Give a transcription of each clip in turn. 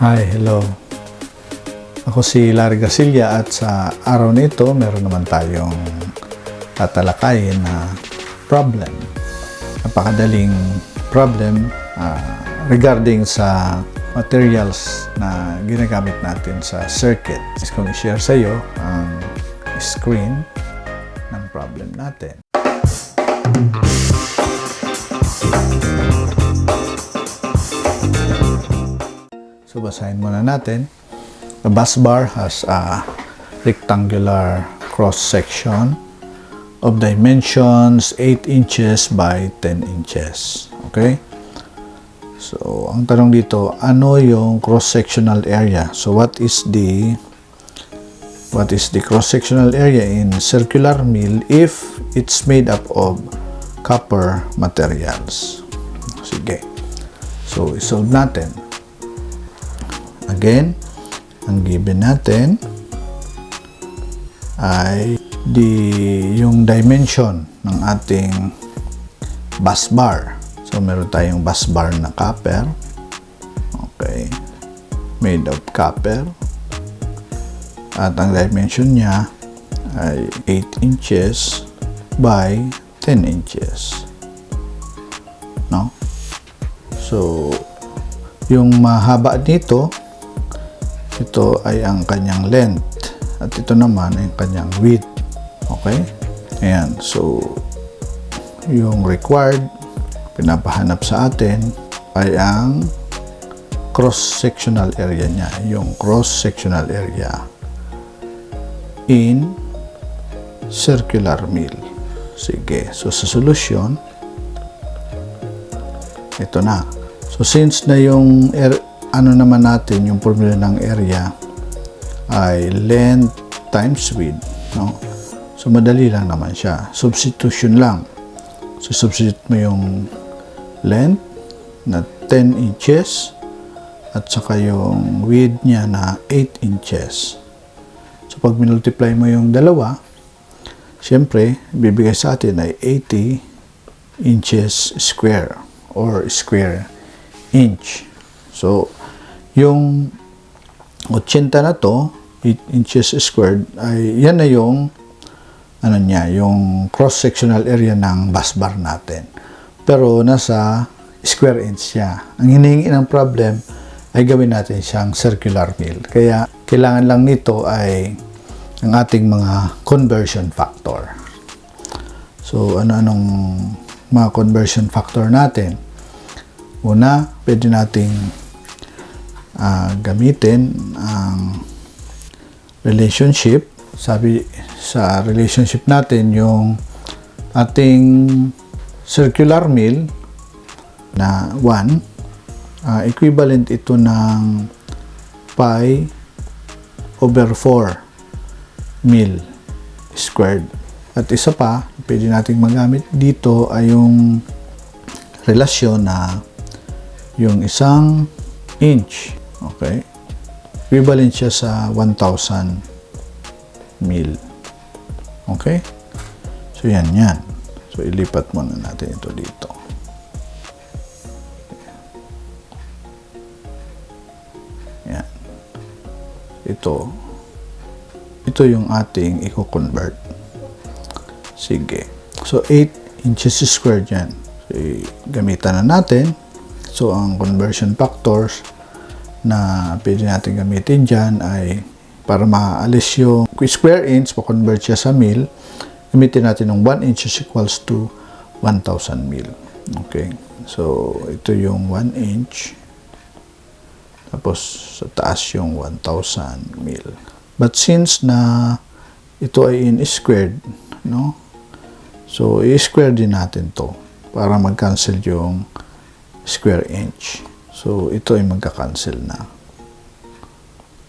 Hi, hello. Ako si Larry Gasilla at sa araw nito meron naman tayong tatalakayin na problem. Napakadaling problem regarding sa materials na ginagamit natin sa circuit. Is kong i-share sa iyo ang screen ng problem natin. So, basahin muna natin. The bus bar has a rectangular cross-section of dimensions 8 inches by 10 inches. Okay? So, ang tanong dito, ano yung cross-sectional area? So, what is the cross-sectional area in circular mill if it's made up of copper materials? Sige. So, isolve natin. Again, ang given natin ay yung dimension ng ating bus bar. So, meron tayong bus bar na copper. Okay. Made of copper. At ang dimension niya ay 8 inches by 10 inches. No? So, yung mahaba nito, ito ay ang kanyang length at ito naman ay ang kanyang width. Okay? Ayan. So, yung required pinapahanap sa atin ay ang cross-sectional area niya. Yung cross-sectional area in circular mill. Sige. So, sa solution, ito na. So, since na yung ano naman natin, yung formula ng area ay length times width, no? So, madali lang naman siya. Substitution lang. So, substitute mo yung length na 10 inches at saka yung width niya na 8 inches. So, pag multiply mo yung dalawa, syempre, bibigay sa atin ay 80 inches square or square inch. So, yung 80 na to, 8 inches squared, ay yan na yung ano niya, yung cross-sectional area ng bus bar natin. Pero nasa square inch siya. Ang hinihingi ng problem ay gawin natin siyang circular mill. Kaya kailangan lang nito ay ang ating mga conversion factor. So, ano-anong mga conversion factor natin? Una, pwede nating gamitin ang relationship. Sabi sa relationship natin, yung ating circular mill na 1, equivalent ito ng pi over 4 mill squared. At isa pa, pwede nating magamit dito ay yung relasyon na yung isang inch, okay, equivalent siya sa 1,000 mil. Okay? So, yan. So, ilipat muna natin ito dito. Yan. Ito yung ating i-convert. Sige. So, 8 inches squared yan. So, gamitan na natin. So, ang conversion factors na pwede natin gamitin dyan ay para maalis yung square inch, pa-convert siya sa mil, gamitin natin ng 1 inch is equals to 1,000 mil. Okay. So, ito yung 1 inch. Tapos, sa taas yung 1,000 mil. But since na ito ay in squared, no? So, i-square din natin to para mag-cancel yung square inch. So, ito ay magka-cancel na.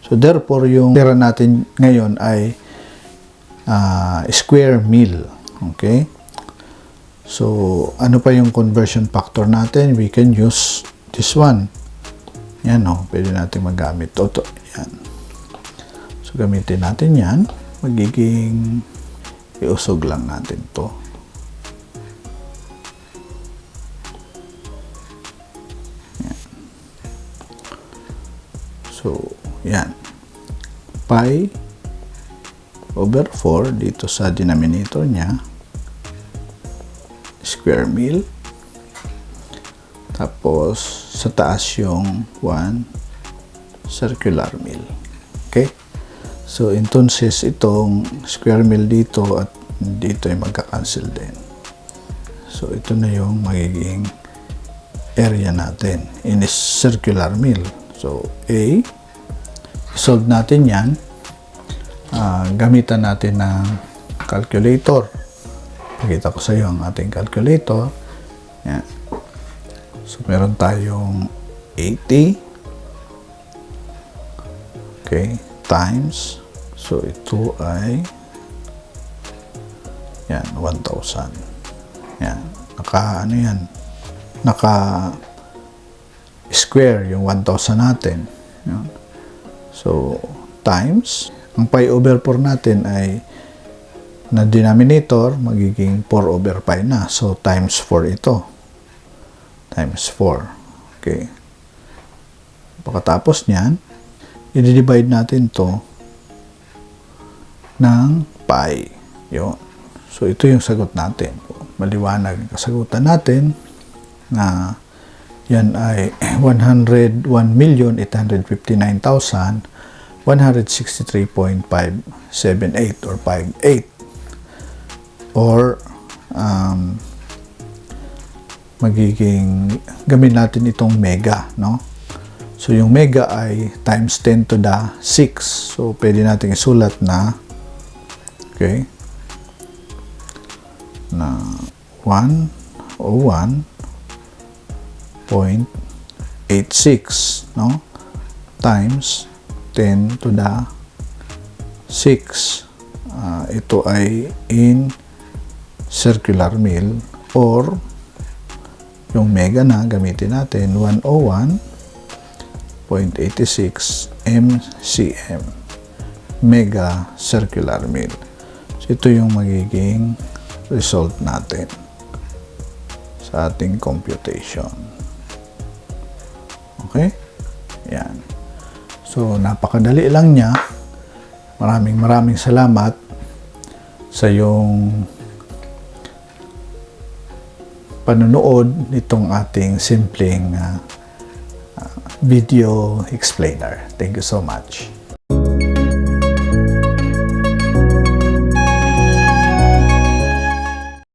So, therefore, yung tira natin ngayon ay square mil. Okay? So, ano pa yung conversion factor natin? We can use this one. Yan, no? Pwede natin magamit. Ito. Yan. So, gamitin natin yan. Magiging iusog lang natin to. So, yan. Pi over 4 dito sa denominator niya. Square mil. Tapos, sa taas yung 1 circular mil. Okay? So, entonces, itong square mil dito at dito ay magka-cancel din. So, ito na yung magiging area natin in a circular mil. So, A, solve natin yan. Gamitan natin ng calculator. Pakita ko sa iyo ang ating calculator. Yan. So, meron tayong 80. Okay, times. So, ito ay yan, 1,000. Yan. Ano yan? Square yung 1,000 natin. Yan. So, times. Ang pi over 4 natin ay na denominator, magiging 4 over pi na. So, times 4 ito. Times 4. Okay. Pagkatapos niyan, i-divide natin to ng pi. Yun. So, ito yung sagot natin. Maliwanag ang kasagutan natin na yan ay 101,859,163.578 or 58. Or, magiging, gamit natin itong mega, no? So, yung mega ay times 10 to the 6. So, pwede natin isulat na, okay, na 101.86, no? Times 10 to the 6. Ito ay in circular mil, or yung mega na gamitin natin 101.86 MCM, mega circular mil. So, ito yung magiging result natin sa ating computation. Okay? Yan. So, napakadali lang niya. Maraming salamat sa yung panonood nitong ating simpleng video explainer. Thank you so much.